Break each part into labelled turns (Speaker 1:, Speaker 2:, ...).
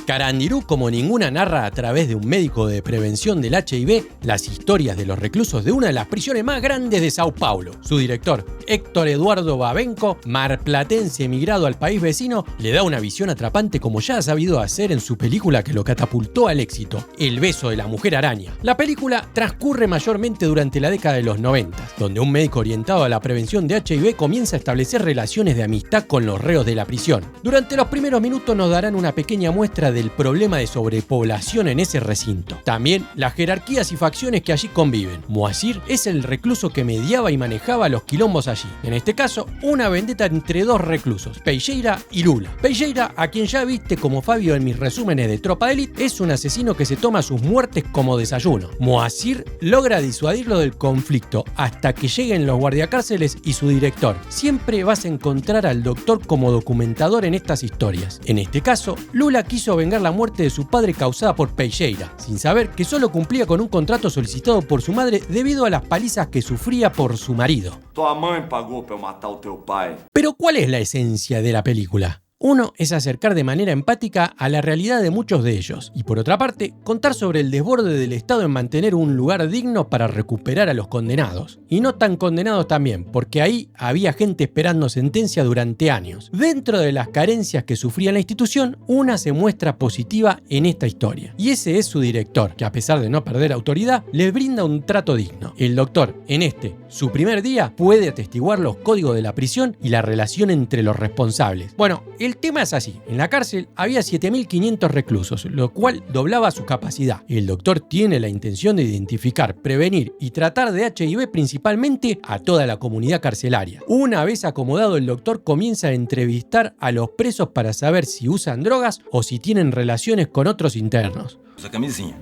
Speaker 1: Carandiru como ninguna narra a través de un médico de prevención del HIV las historias de los reclusos de una de las prisiones más grandes de Sao Paulo. Su director, Héctor Eduardo Babenco, marplatense emigrado al país vecino, le da una visión atrapante como ya ha sabido hacer en su película que lo catapultó al éxito, El beso de la mujer araña. La película transcurre mayormente durante la década de los 90, donde un médico orientado a la prevención de HIV comienza a establecer relaciones de amistad con los reos de la prisión. Durante los primeros minutos nos darán una pequeña muestra del problema de sobrepoblación en ese recinto. También las jerarquías y facciones que allí conviven. Moacir es el recluso que mediaba y manejaba los quilombos allí. En este caso, una vendetta entre dos reclusos, Peixeira y Lula. Peixeira, a quien ya viste como Fabio en mis resúmenes de Tropa de Elite, es un asesino que se toma sus muertes como desayuno. Moacir logra disuadirlo del conflicto hasta que lleguen los guardiacárceles y su director. Siempre vas a encontrar al doctor como documentador en estas historias. En este caso, Lula quiso vengar la muerte de su padre causada por Peixeira, sin saber que solo cumplía con un contrato solicitado por su madre debido a las palizas que sufría por su marido.
Speaker 2: Tua mãe pagou pra eu matar o teu pai.
Speaker 1: Pero ¿cuál es la esencia de la película? Uno es acercar de manera empática a la realidad de muchos de ellos y por otra parte contar sobre el desborde del Estado en mantener un lugar digno para recuperar a los condenados. Y no tan condenados también, porque ahí había gente esperando sentencia durante años. Dentro de las carencias que sufría la institución, una se muestra positiva en esta historia. Y ese es su director, que a pesar de no perder autoridad, les brinda un trato digno. El doctor, en su primer día, puede atestiguar los códigos de la prisión y la relación entre los responsables. Bueno, el tema es así. En la cárcel había 7.500 reclusos, lo cual doblaba su capacidad. El doctor tiene la intención de identificar, prevenir y tratar de HIV principalmente a toda la comunidad carcelaria. Una vez acomodado, el doctor comienza a entrevistar a los presos para saber si usan drogas o si tienen relaciones con otros internos.
Speaker 2: Usa camisinha.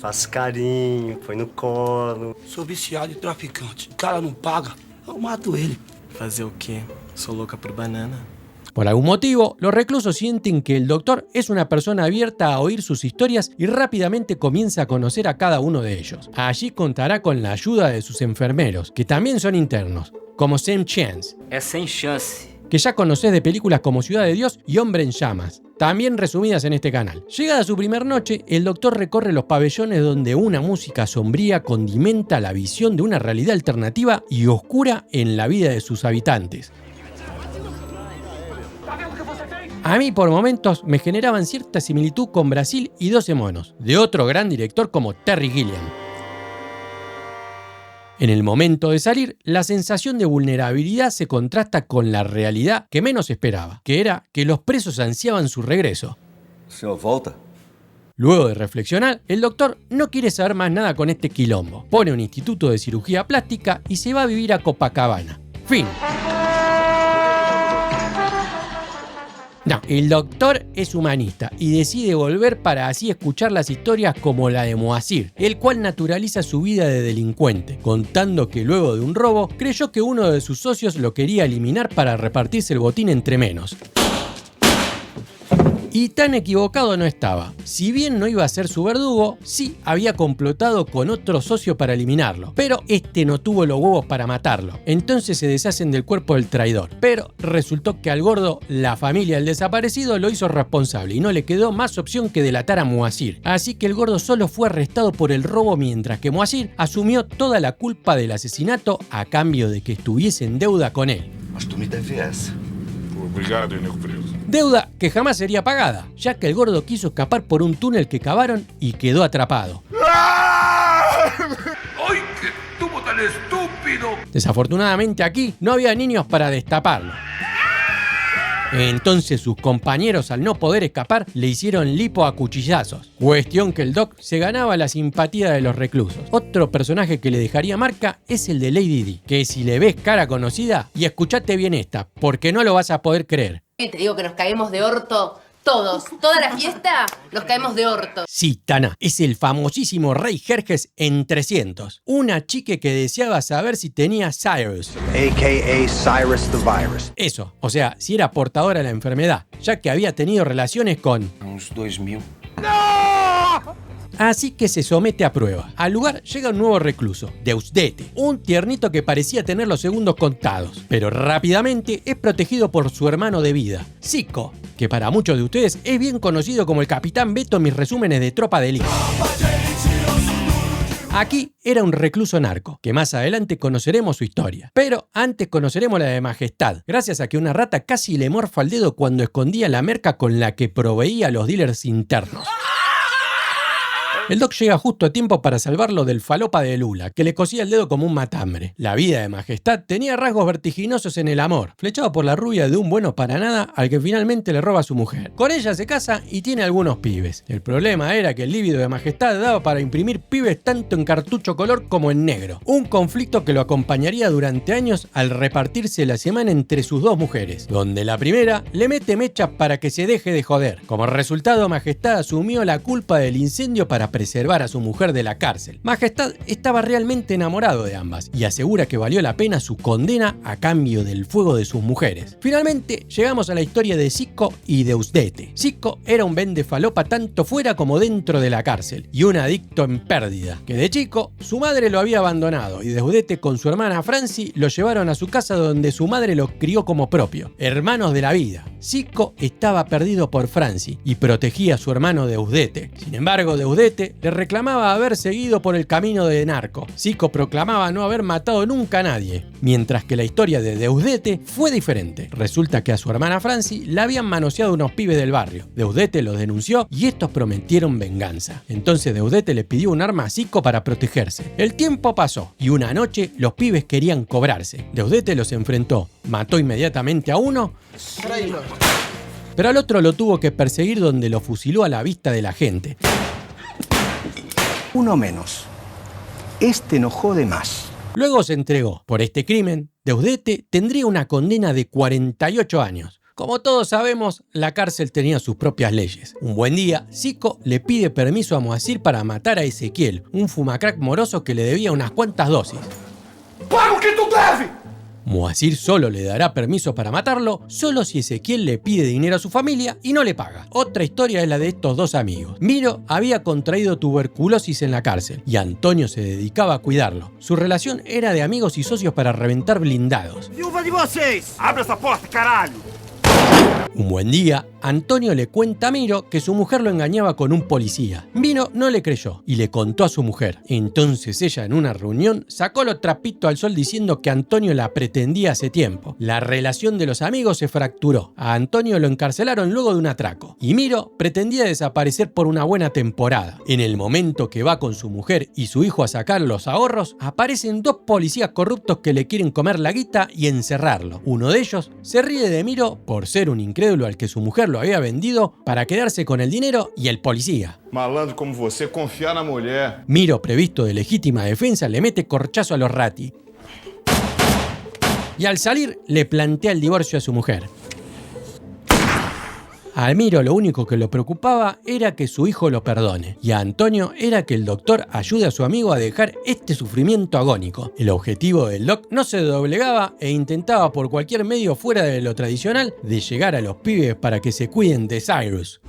Speaker 3: Faço carinho, põe no colo.
Speaker 4: Sou viciado e traficante. O cara não paga, eu mato ele.
Speaker 3: Fazer o quê? Sou louca por banana.
Speaker 1: Por algún motivo, los reclusos sienten que el doctor es una persona abierta a oír sus historias y rápidamente comienza a conocer a cada uno de ellos. Allí contará con la ayuda de sus enfermeros, que también son internos, como Sam Chance.
Speaker 5: É sem chance.
Speaker 1: Que ya conocés de películas como Ciudad de Dios y Hombre en Llamas, también resumidas en este canal. Llegada su primer noche, el doctor recorre los pabellones donde una música sombría condimenta la visión de una realidad alternativa y oscura en la vida de sus habitantes. A mí por momentos me generaban cierta similitud con Brasil y 12 monos, de otro gran director como Terry Gilliam. En el momento de salir, la sensación de vulnerabilidad se contrasta con la realidad que menos esperaba, que era que los presos ansiaban su regreso.
Speaker 2: Senhor, volta.
Speaker 1: Luego de reflexionar, el doctor no quiere saber más nada con este quilombo. Pone un instituto de cirugía plástica y se va a vivir a Copacabana. Fin. No, el doctor es humanista y decide volver para así escuchar las historias como la de Moacir, el cual naturaliza su vida de delincuente, contando que luego de un robo creyó que uno de sus socios lo quería eliminar para repartirse el botín entre menos. Y tan equivocado no estaba. Si bien no iba a ser su verdugo, sí había complotado con otro socio para eliminarlo. Pero este no tuvo los huevos para matarlo. Entonces se deshacen del cuerpo del traidor. Pero resultó que al gordo, la familia del desaparecido lo hizo responsable y no le quedó más opción que delatar a Moacir. Así que el gordo solo fue arrestado por el robo mientras que Moacir asumió toda la culpa del asesinato a cambio de que estuviese en deuda con él.
Speaker 2: Mas tu me deve essa.
Speaker 6: Obrigado, nego preso.
Speaker 1: Deuda que jamás sería pagada, ya que el gordo quiso escapar por un túnel que cavaron y quedó atrapado.
Speaker 4: ¡Ay, qué tubo tan estúpido!
Speaker 1: Desafortunadamente aquí no había niños para destaparlo. Entonces sus compañeros, al no poder escapar, le hicieron lipo a cuchillazos. Cuestión que el Doc se ganaba la simpatía de los reclusos. Otro personaje que le dejaría marca es el de Lady Di, que si le ves cara conocida, y escuchate bien esta, porque no lo vas a poder creer.
Speaker 7: Te digo que nos caemos de orto todos. Toda la fiesta nos caemos de orto.
Speaker 1: Sí, Tana, es el famosísimo Rey Jerjes en 300. Una chique que deseaba saber si tenía Cyrus.
Speaker 8: A.K.A. Cyrus the Virus.
Speaker 1: Eso, o sea, si era portadora de la enfermedad, ya que había tenido relaciones con...
Speaker 2: Uns 2000.
Speaker 1: Así que se somete a prueba. Al lugar llega un nuevo recluso, Deusdedit, un tiernito que parecía tener los segundos contados, pero rápidamente es protegido por su hermano de vida, Zico, que para muchos de ustedes es bien conocido como el Capitán Beto en mis resúmenes de Tropa de Élite. Aquí era un recluso narco, que más adelante conoceremos su historia. Pero antes conoceremos la de Majestad, gracias a que una rata casi le morfa el dedo cuando escondía la merca con la que proveía a los dealers internos. El Doc llega justo a tiempo para salvarlo del falopa de Lula, que le cosía el dedo como un matambre. La vida de Majestad tenía rasgos vertiginosos en el amor, flechado por la rubia de un bueno para nada al que finalmente le roba a su mujer. Con ella se casa y tiene algunos pibes. El problema era que el líbido de Majestad daba para imprimir pibes tanto en cartucho color como en negro. Un conflicto que lo acompañaría durante años al repartirse la semana entre sus dos mujeres, donde la primera le mete mecha para que se deje de joder. Como resultado, Majestad asumió la culpa del incendio para preservar a su mujer de la cárcel. Majestad estaba realmente enamorado de ambas y asegura que valió la pena su condena a cambio del fuego de sus mujeres. Finalmente llegamos a la historia de Zico y Deusdedit. Zico era un vendefalopa tanto fuera como dentro de la cárcel y un adicto en pérdida, que de chico su madre lo había abandonado y Deusdedit con su hermana Franci lo llevaron a su casa donde su madre lo crió como propio. Hermanos de la vida. Zico estaba perdido por Franci y protegía a su hermano Deusdedit. Sin embargo, Deusdedit le reclamaba haber seguido por el camino de narco. Zico proclamaba no haber matado nunca a nadie, mientras que la historia de Deusdedit fue diferente. Resulta que a su hermana Franci la habían manoseado unos pibes del barrio. Deusdedit los denunció y estos prometieron venganza. Entonces Deusdedit le pidió un arma a Zico para protegerse. El tiempo pasó y una noche los pibes querían cobrarse. Deusdedit los enfrentó, mató inmediatamente a uno, pero al otro lo tuvo que perseguir donde lo fusiló a la vista de la gente.
Speaker 8: Uno menos. Este no jode más.
Speaker 1: Luego se entregó. Por este crimen, Deusdedit tendría una condena de 48 años. Como todos sabemos, la cárcel tenía sus propias leyes. Un buen día, Zico le pide permiso a Moacir para matar a Ezequiel, un fumacrack moroso que le debía unas cuantas dosis.
Speaker 4: Paga o que tu deve!
Speaker 1: Moacir solo le dará permiso para matarlo solo si Ezequiel le pide dinero a su familia y no le paga. Otra historia es la de estos dos amigos. Miro había contraído tuberculosis en la cárcel y Antonio se dedicaba a cuidarlo. Su relación era de amigos y socios para reventar blindados.
Speaker 4: Viúva de vocês! Abre essa porta, caralho!
Speaker 1: Un buen día, Antonio le cuenta a Miro que su mujer lo engañaba con un policía. Miro no le creyó y le contó a su mujer. Entonces ella en una reunión sacó los trapitos al sol diciendo que Antonio la pretendía hace tiempo. La relación de los amigos se fracturó. A Antonio lo encarcelaron luego de un atraco. Y Miro pretendía desaparecer por una buena temporada. En el momento que va con su mujer y su hijo a sacar los ahorros, aparecen dos policías corruptos que le quieren comer la guita y encerrarlo. Uno de ellos se ríe de Miro por ser un incrédulo al que su mujer lo había vendido para quedarse con el dinero y el policía.
Speaker 6: Malandro como você, confiar na mulher.
Speaker 1: Miro, previsto de legítima defensa, le mete corchazo a los Ratti. Y al salir, le plantea el divorcio a su mujer. A Miro lo único que lo preocupaba era que su hijo lo perdone, y a Antonio era que el doctor ayude a su amigo a dejar este sufrimiento agónico. El objetivo del doc no se doblegaba e intentaba por cualquier medio fuera de lo tradicional de llegar a los pibes para que se cuiden de Cyrus.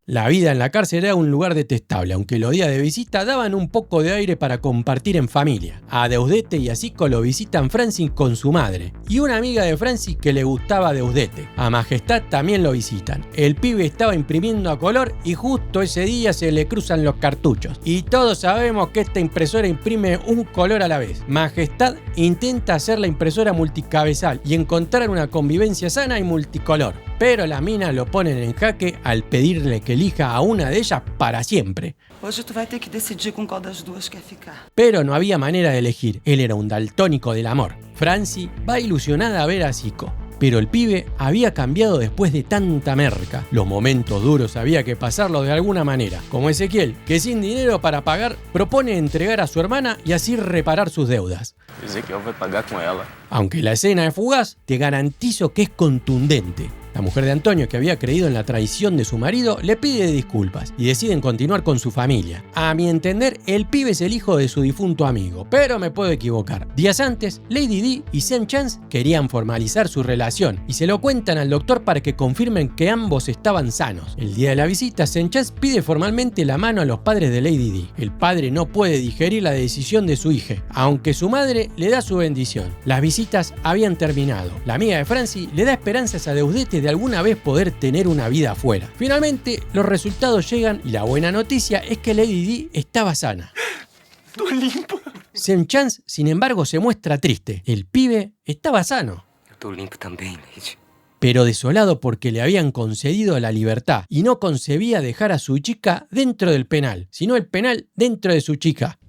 Speaker 1: La vida en la cárcel era un lugar detestable, aunque los días de visita daban un poco de aire para compartir en familia. A Deusdedit y a Zico lo visitan Franci con su madre, y una amiga de Franci que le gustaba a Deusdedit. A Majestad también lo visitan. El pibe estaba imprimiendo a color y justo ese día se le cruzan los cartuchos. Y todos sabemos que esta impresora imprime un color a la vez. Majestad intenta hacer la impresora multicabezal y encontrar una convivencia sana y multicolor. Pero las minas lo ponen en jaque al pedirle que elija a una de ellas para siempre.
Speaker 5: Hoje tu vai ter que decidir com qual das duas quer ficar.
Speaker 1: Pero no había manera de elegir. Él era un daltónico del amor. Franci va ilusionada a ver a Zico. Pero el pibe había cambiado después de tanta merca. Los momentos duros había que pasarlos de alguna manera. Como Ezequiel, que sin dinero para pagar, propone entregar a su hermana y así reparar sus deudas.
Speaker 3: Ezequiel vai pagar com ela.
Speaker 1: Aunque la escena es fugaz, te garantizo que es contundente. La mujer de Antonio, que había creído en la traición de su marido, le pide disculpas y deciden continuar con su familia. A mi entender, el pibe es el hijo de su difunto amigo, pero me puedo equivocar. Días antes, Lady Di y Sean Chance querían formalizar su relación y se lo cuentan al doctor para que confirmen que ambos estaban sanos. El día de la visita, Sean Chance pide formalmente la mano a los padres de Lady Di. El padre no puede digerir la decisión de su hija, aunque su madre le da su bendición. Las visitas habían terminado. La amiga de Francie le da esperanzas a Deudete de alguna vez poder tener una vida afuera. Finalmente, los resultados llegan y la buena noticia es que Lady Di estaba sana.
Speaker 3: Tô limpo.
Speaker 1: Sean Chance, sin embargo, se muestra triste. El pibe estaba sano,
Speaker 3: Eu tô limpo também, Lady.
Speaker 1: pero desolado porque le habían concedido la libertad y no concebía dejar a su chica dentro del penal, sino el penal dentro de su chica.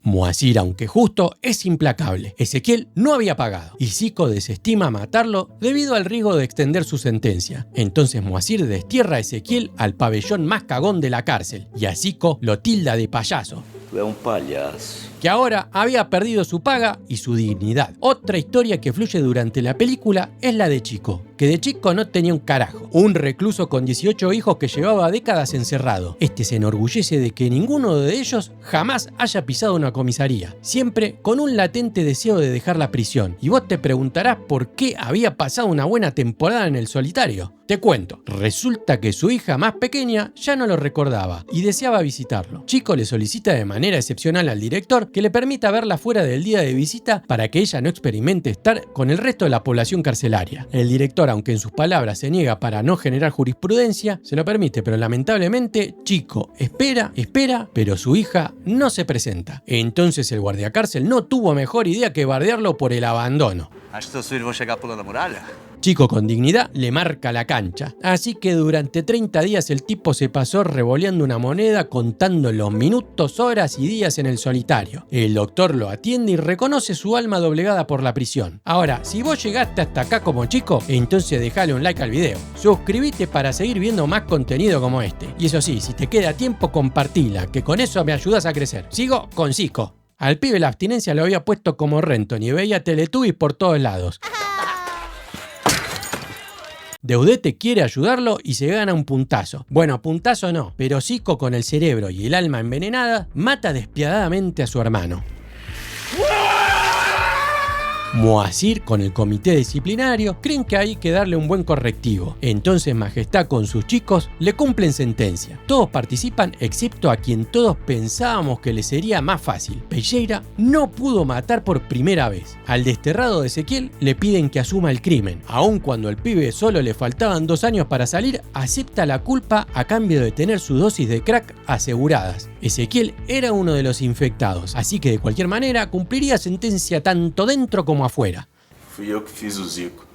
Speaker 1: Moacir, aunque justo, es implacable. Ezequiel no había pagado y Zico desestima matarlo debido al riesgo de extender su sentencia. Entonces Moacir destierra a Ezequiel al pabellón más cagón de la cárcel y a Zico lo tilda de payaso,
Speaker 2: Tu é palhaço.
Speaker 1: que ahora había perdido su paga y su dignidad. Otra historia que fluye durante la película es la de Chico, que de chico no tenía un carajo. Un recluso con 18 hijos que llevaba décadas encerrado. Este se enorgullece de que ninguno de ellos jamás haya pisado una comisaría, siempre con un latente deseo de dejar la prisión. Y vos te preguntarás por qué había pasado una buena temporada en el solitario. Te cuento, resulta que su hija más pequeña ya no lo recordaba y deseaba visitarlo. Chico le solicita de manera excepcional al director que le permita verla fuera del día de visita para que ella no experimente estar con el resto de la población carcelaria. El director, aunque en sus palabras se niega para no generar jurisprudencia, se lo permite, pero lamentablemente Chico espera, pero su hija no se presenta. Entonces el guardiacárcel no tuvo mejor idea que bardearlo por el abandono.
Speaker 2: Acho que seus filhos vão chegar pulando a muralha?
Speaker 1: Chico con dignidad le marca la cancha. Así que durante 30 días el tipo se pasó revoleando una moneda contando los minutos, horas y días en el solitario. El doctor lo atiende y reconoce su alma doblegada por la prisión. Ahora, si vos llegaste hasta acá como Chico, entonces dejale un like al video. Suscríbete para seguir viendo más contenido como este. Y eso sí, si te queda tiempo, compartila, que con eso me ayudas a crecer. Sigo con Zico. Al pibe la abstinencia lo había puesto como Renton y veía Teletubbies por todos lados. Deudete quiere ayudarlo y se gana un puntazo. Bueno, puntazo no, pero Zico, con el cerebro y el alma envenenada, mata despiadadamente a su hermano. Moacir, con el comité disciplinario, creen que hay que darle un buen correctivo. Entonces Majestad con sus chicos le cumplen sentencia. Todos participan excepto a quien todos pensábamos que le sería más fácil. Peyeira no pudo matar por primera vez. Al desterrado de Ezequiel le piden que asuma el crimen. Aun cuando al pibe solo le faltaban 2 años para salir, acepta la culpa a cambio de tener su dosis de crack aseguradas. Ezequiel era uno de los infectados, así que de cualquier manera cumpliría sentencia tanto dentro como afuera.
Speaker 2: Fui eu que fiz o Zico.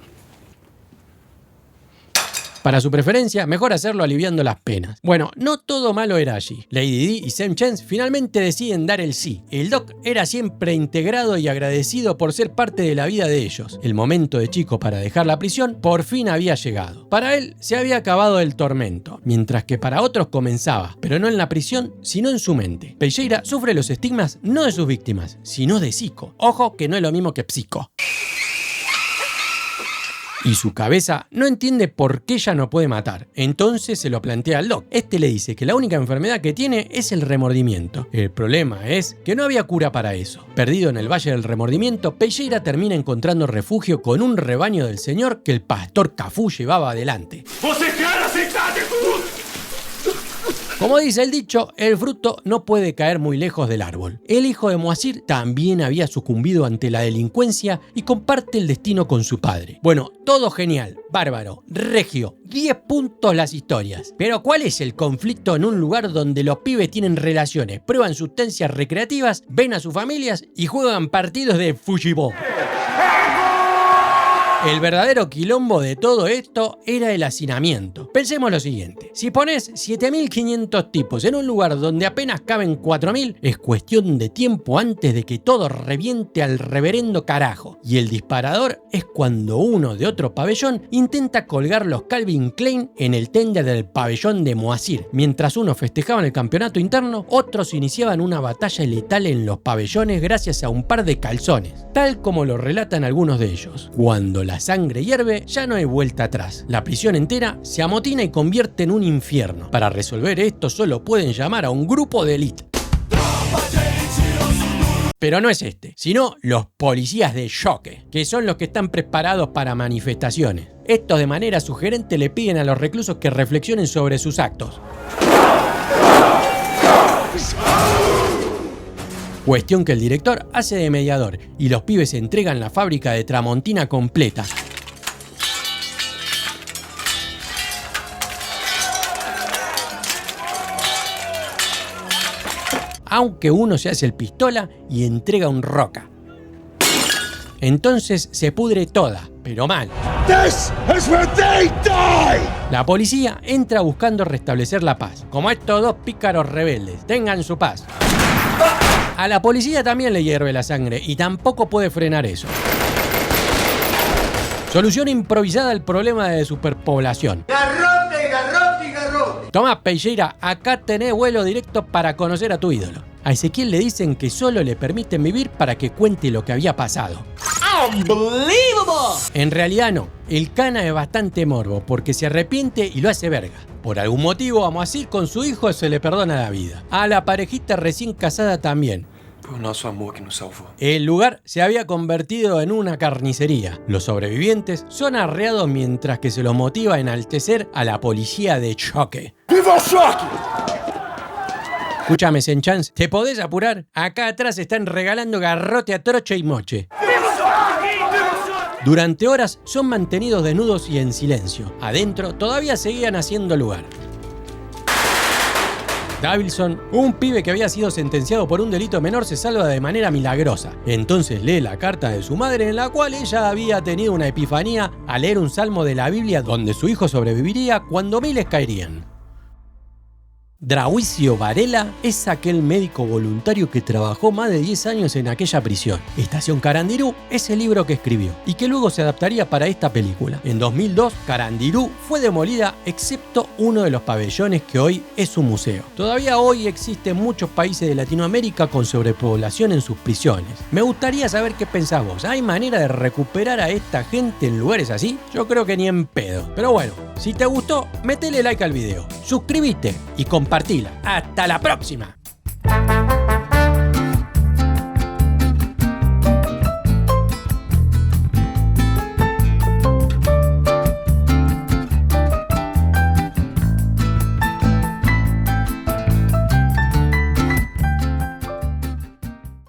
Speaker 1: Para su preferencia, mejor hacerlo aliviando las penas. Bueno, no todo malo era allí. Lady Di y Sean Chance finalmente deciden dar el sí. El Doc era siempre integrado y agradecido por ser parte de la vida de ellos. El momento de Chico para dejar la prisión por fin había llegado. Para él se había acabado el tormento, mientras que para otros comenzaba, pero no en la prisión, sino en su mente. Peyeira sufre los estigmas no de sus víctimas, sino de Zico. Ojo que no es lo mismo que Psico. Y su cabeza no entiende por qué ella no puede matar. Entonces se lo plantea al Doc. Este le dice que la única enfermedad que tiene es el remordimiento. El problema es que no había cura para eso. Perdido en el Valle del Remordimiento, Peyeira termina encontrando refugio con un rebaño del señor que el pastor Cafú llevaba adelante.
Speaker 6: Você quer aceitar de tudo?
Speaker 1: Como dice el dicho, el fruto no puede caer muy lejos del árbol. El hijo de Moacir también había sucumbido ante la delincuencia y comparte el destino con su padre. Bueno, todo genial, bárbaro, regio, 10 puntos las historias. Pero ¿cuál es el conflicto en un lugar donde los pibes tienen relaciones, prueban sustancias recreativas, ven a sus familias y juegan partidos de fútbol? El verdadero quilombo de todo esto era el hacinamiento. Pensemos lo siguiente: si pones 7.500 tipos en un lugar donde apenas caben 4.000, es cuestión de tiempo antes de que todo reviente al reverendo carajo. Y el disparador es cuando uno de otro pabellón intenta colgar los Calvin Klein en el tender del pabellón de Moacir. Mientras unos festejaban el campeonato interno, otros iniciaban una batalla letal en los pabellones gracias a un par de calzones, tal como lo relatan algunos de ellos. Cuando la sangre hierve, ya no hay vuelta atrás. La prisión entera se amotina y convierte en un infierno. Para resolver esto solo pueden llamar a un grupo de élite. Pero no es este, sino los policías de choque, que son los que están preparados para manifestaciones. Estos de manera sugerente le piden a los reclusos que reflexionen sobre sus actos. Cuestión que el director hace de mediador y los pibes entregan la fábrica de Tramontina completa. Aunque uno se hace el pistola y entrega un roca. Entonces se pudre toda, pero mal. La policía entra buscando restablecer la paz, como estos dos pícaros rebeldes. Tengan su paz. A la policía también le hierve la sangre y tampoco puede frenar eso. Solución improvisada al problema de superpoblación.
Speaker 6: Garrote, garrote, garrote.
Speaker 1: Tomás Pelleira, acá tenés vuelo directo para conocer a tu ídolo. A Ezequiel le dicen que solo le permiten vivir para que cuente lo que había pasado.
Speaker 7: ¡Unbelievable!
Speaker 1: En realidad no, el cana es bastante morbo porque se arrepiente y lo hace verga. Por algún motivo a Moacir con su hijo se le perdona la vida. A la parejita recién casada también.
Speaker 9: Fue nuestro amor que nos salvó.
Speaker 1: El lugar se había convertido en una carnicería. Los sobrevivientes son arreados mientras que se los motiva a enaltecer a la policía de choque.
Speaker 6: ¡Viva Choque!
Speaker 1: Escúchame, Senchans, ¿te podés apurar? Acá atrás están regalando garrote a troche y moche. Durante horas son mantenidos desnudos y en silencio. Adentro todavía seguían haciendo lugar. Davidson, un pibe que había sido sentenciado por un delito menor, se salva de manera milagrosa. Entonces lee la carta de su madre en la cual ella había tenido una epifanía al leer un salmo de la Biblia donde su hijo sobreviviría cuando miles caerían. Drawicio Varela es aquel médico voluntario que trabajó más de 10 años en aquella prisión. Estación Carandirú es el libro que escribió y que luego se adaptaría para esta película. En 2002, Carandirú fue demolida excepto uno de los pabellones que hoy es un museo. Todavía hoy existen muchos países de Latinoamérica con sobrepoblación en sus prisiones. Me gustaría saber qué pensás vos. ¿Hay manera de recuperar a esta gente en lugares así? Yo creo que ni en pedo. Pero bueno, si te gustó, metele like al video, suscríbete y compartila. ¡Hasta la próxima!